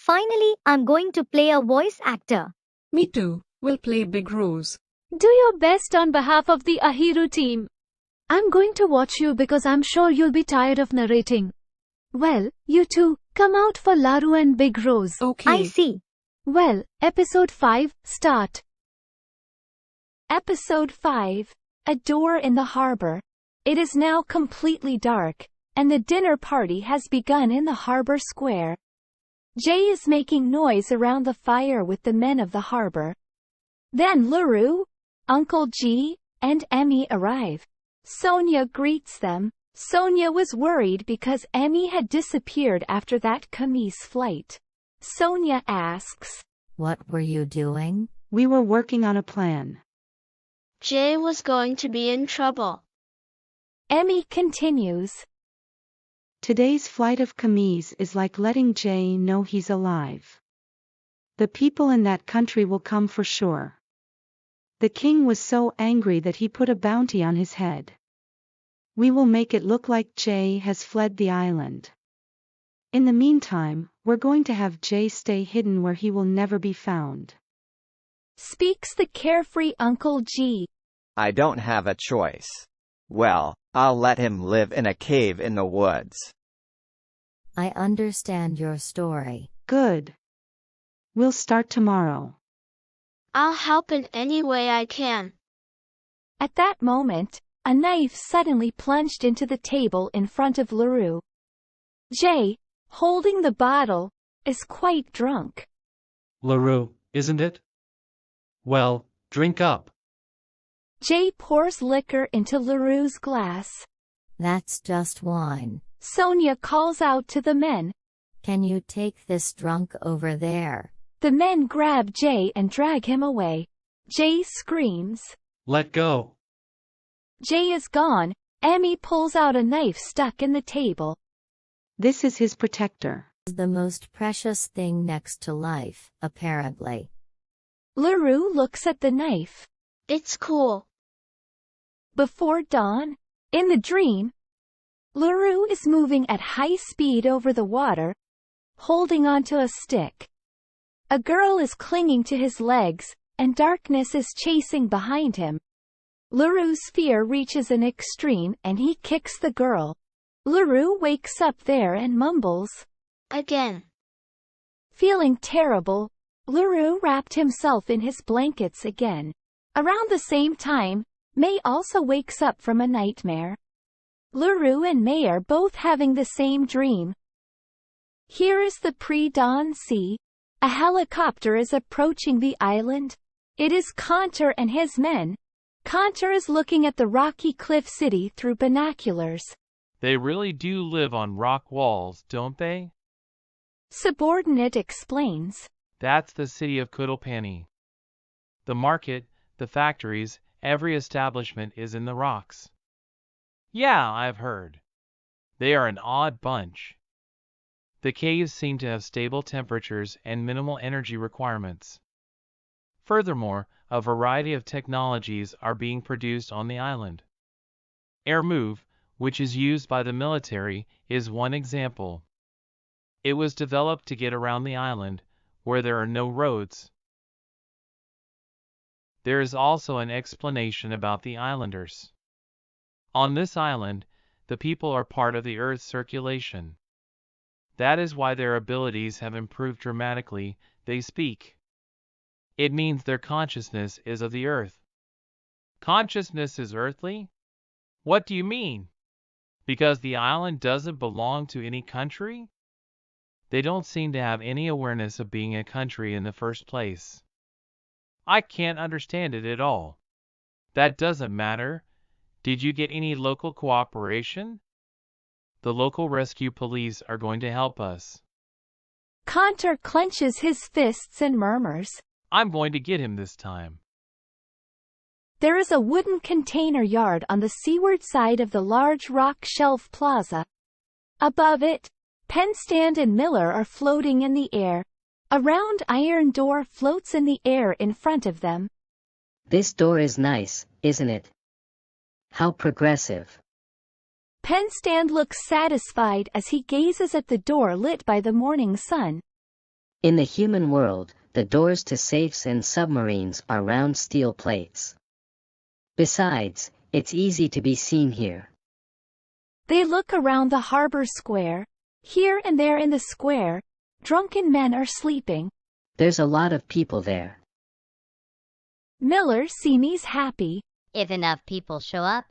Finally, I'm going to play a voice actor. Me too. We'll play Big Rose. Do your best on behalf of the Ahiru team. I'm going to watch you because I'm sure you'll be tired of narrating. Well, you two, come out for Laru and Big Rose. Okay. I see. Well, episode 5, start. Episode 5, A Door in the Harbor. It is now completely dark, and the dinner party has begun in the harbor square. Jay is making noise around the fire with the men of the harbor. Then Laru, Uncle G, and Emmy arrive. Sonya greets them. Sonya was worried because Emmy had disappeared after that camise flight. Sonya asks, What were you doing? We were working on a plan. Jay was going to be in trouble. Emmy continues, Today's flight of camise is like letting Jay know he's alive. The people in that country will come for sure. The king was so angry that he put a bounty on his head. We will make it look like Jay has fled the island. In the meantime, we're going to have Jay stay hidden where he will never be found. Speaks the carefree Uncle G. I don't have a choice. Well, I'll let him live in a cave in the woods. I understand your story. Good. We'll start tomorrow. I'll help in any way I can. At that moment, a knife suddenly plunged into the table in front of Laru. Jay, holding the bottle, is quite drunk. Laru, isn't it? Well, drink up. Jay pours liquor into Laru's glass. That's just wine. Sonya calls out to the men. Can you take this drunk over there? The men grab Jay and drag him away. Jay screams. Let go. Jay is gone. Emmy pulls out a knife stuck in the table. This is his protector. The most precious thing next to life, apparently. Laru looks at the knife. It's cool. Before dawn, in the dream, Laru is moving at high speed over the water, holding onto a stick. A girl is clinging to his legs, and darkness is chasing behind him. Laru's fear reaches an extreme and he kicks the girl. Laru wakes up there and mumbles, Again. Feeling terrible, Laru wrapped himself in his blankets again. Around the same time, May also wakes up from a nightmare. Laru and May are both having the same dream. Here is the pre-dawn sea. A helicopter is approaching the island. It is Kanter and his men. Kanter is looking at the rocky cliff city through binoculars. They really do live on rock walls, don't they? Subordinate explains. That's the city of Kudalpani. The market, the factories, every establishment is in the rocks. Yeah, I've heard. They are an odd bunch. The caves seem to have stable temperatures and minimal energy requirements. Furthermore, a variety of technologies are being produced on the island. Air move, which is used by the military, is one example. It was developed to get around the island, where there are no roads. There is also an explanation about the islanders. On this island, the people are part of the Earth's circulation. That is why their abilities have improved dramatically. They speak. It means their consciousness is of the Earth. Consciousness is earthly? What do you mean? Because the island doesn't belong to any country? They don't seem to have any awareness of being a country in the first place. I can't understand it at all. That doesn't matter. Did you get any local cooperation? The local rescue police are going to help us. Kanter clenches his fists and murmurs. I'm going to get him this time. There is a wooden container yard on the seaward side of the large rock shelf plaza. Above it, Penstand and Miller are floating in the air. A round iron door floats in the air in front of them. This door is nice, isn't it? How progressive. Penstand looks satisfied as he gazes at the door lit by the morning sun. In the human world, the doors to safes and submarines are round steel plates. Besides, it's easy to be seen here. They look around the harbor square. Here and there in the square, drunken men are sleeping. There's a lot of people there. Miller seems happy. If enough people show up,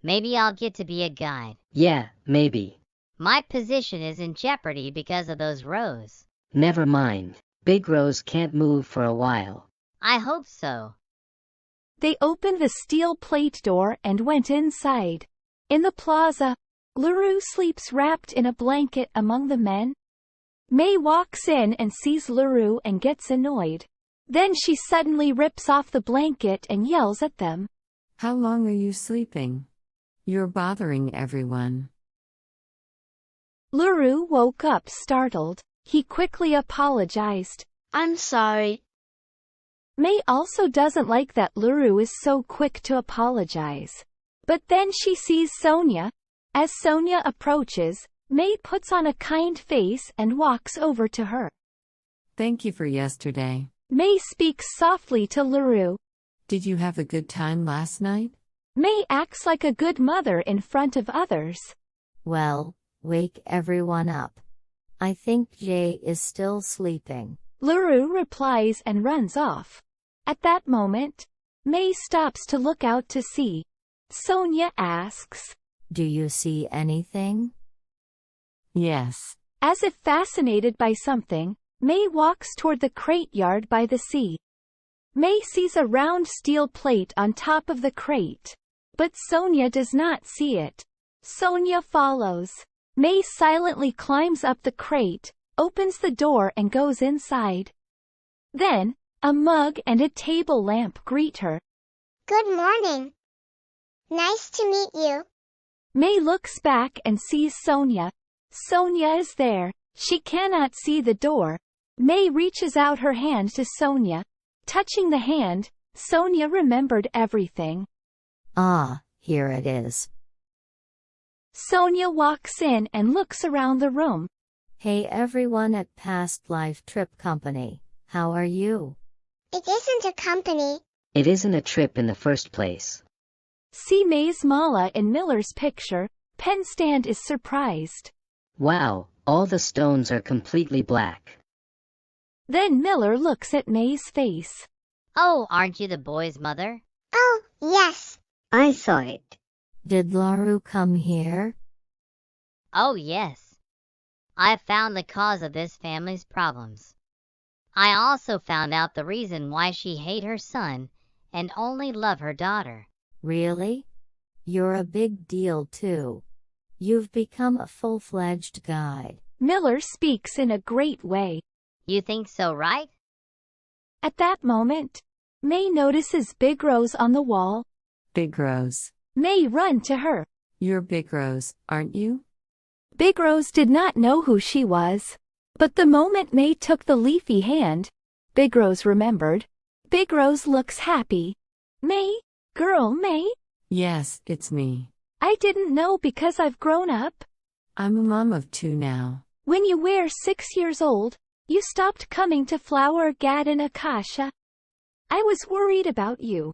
maybe I'll get to be a guide. Yeah, maybe. My position is in jeopardy because of those rows. Never mind. Big Rose can't move for a while. I hope so. They opened the steel plate door and went inside. In the plaza, LaRue sleeps wrapped in a blanket among the men. May walks in and sees LaRue and gets annoyed. Then she suddenly rips off the blanket and yells at them. How long are you sleeping? You're bothering everyone. LaRue woke up startled. He quickly apologized. I'm sorry. May also doesn't like that LaRue is so quick to apologize. But then she sees Sonya. As Sonya approaches, May puts on a kind face and walks over to her. Thank you for yesterday. May speaks softly to LaRue. Did you have a good time last night? May acts like a good mother in front of others. Well, wake everyone up. I think Jay is still sleeping. LaRue replies and runs off. At that moment, May stops to look out to sea. Sonya asks, Do you see anything? Yes. As if fascinated by something, May walks toward the crate yard by the sea. May sees a round steel plate on top of the crate. But Sonya does not see it. Sonya follows. May silently climbs up the crate, opens the door and goes inside. Then, a mug and a table lamp greet her. Good morning. Nice to meet you. May looks back and sees Sonya. Sonya is there. She cannot see the door. May reaches out her hand to Sonya. Touching the hand, Sonya remembered everything. Ah, here it is. Sonya walks in and looks around the room. Hey everyone at Past Life Trip Company, how are you? It isn't a company. It isn't a trip in the first place. See May's Mala in Miller's picture. Pen stand is surprised. Wow, all the stones are completely black. Then Miller looks at May's face. Oh, aren't you the boy's mother? Oh, yes. I saw it. Did LaRue come here? Oh, yes. I found the cause of this family's problems. I also found out the reason why she hate her son and only love her daughter. Really? You're a big deal too. You've become a full-fledged guide. Miller speaks in a great way. You think so, right? At that moment, May notices Big Rose on the wall. Big Rose. May run to her. You're Big Rose, aren't you? Big Rose did not know who she was. But the moment May took the leafy hand, Big Rose remembered. Big Rose looks happy. May? Girl May? Yes, it's me. I didn't know because I've grown up. I'm a mom of 2 now. When you were 6 years old, you stopped coming to Flower Garden Akasha. I was worried about you.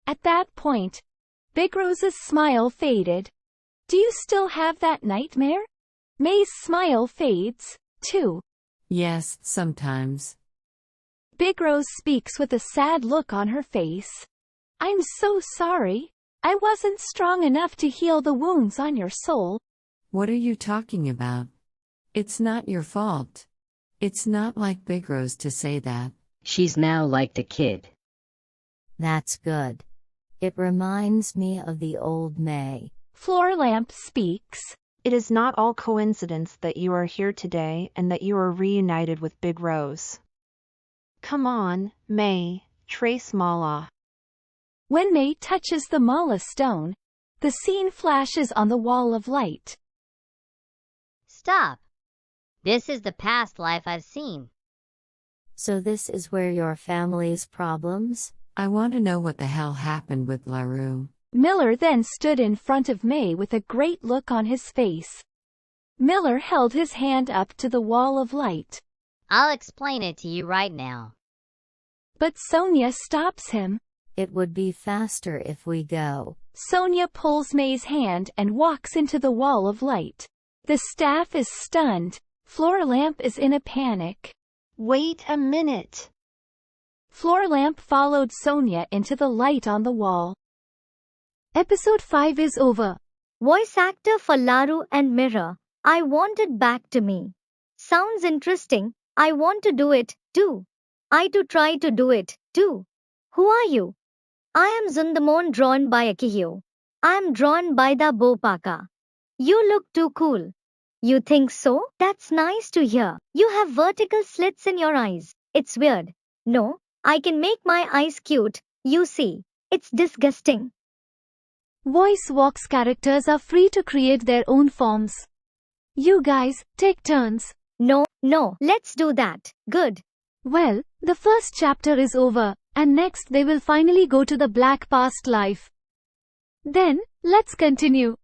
At that point, Big Rose's smile faded. Do you still have that nightmare? May's smile fades, too. Yes, sometimes. Big Rose speaks with a sad look on her face. I'm so sorry. I wasn't strong enough to heal the wounds on your soul. What are you talking about? It's not your fault. It's not like Big Rose to say that. She's now like the kid. That's good. It reminds me of the old May. Floor Lamp speaks. It is not all coincidence that you are here today and that you are reunited with Big Rose. Come on, May, trace Mala. When May touches the Mala stone, the scene flashes on the wall of light. Stop. This is the past life I've seen. So this is where your family's problems? I want to know what the hell happened with LaRue. Miller then stood in front of May with a great look on his face. Miller held his hand up to the wall of light. I'll explain it to you right now. But Sonya stops him. It would be faster if we go. Sonya pulls May's hand and walks into the wall of light. The staff is stunned. Floorlamp is in a panic. Wait a minute. Floorlamp followed Sonya into the light on the wall. Episode 5 is over. Voice actor for Laru and Mirror. I want it back to me. Sounds interesting. I want to do it, too. I to try to do it, too. Who are you? I am Zundamon, drawn by Akihiyo. I am drawn by DaboPaka. You look too cool. You think so? That's nice to hear. You have vertical slits in your eyes. It's weird. No, I can make my eyes cute. You see. It's disgusting. VOICEVOX characters are free to create their own forms. You guys, take turns. No, let's do that. Good. Well, the first chapter is over, and next they will finally go to the black past life. Then, let's continue.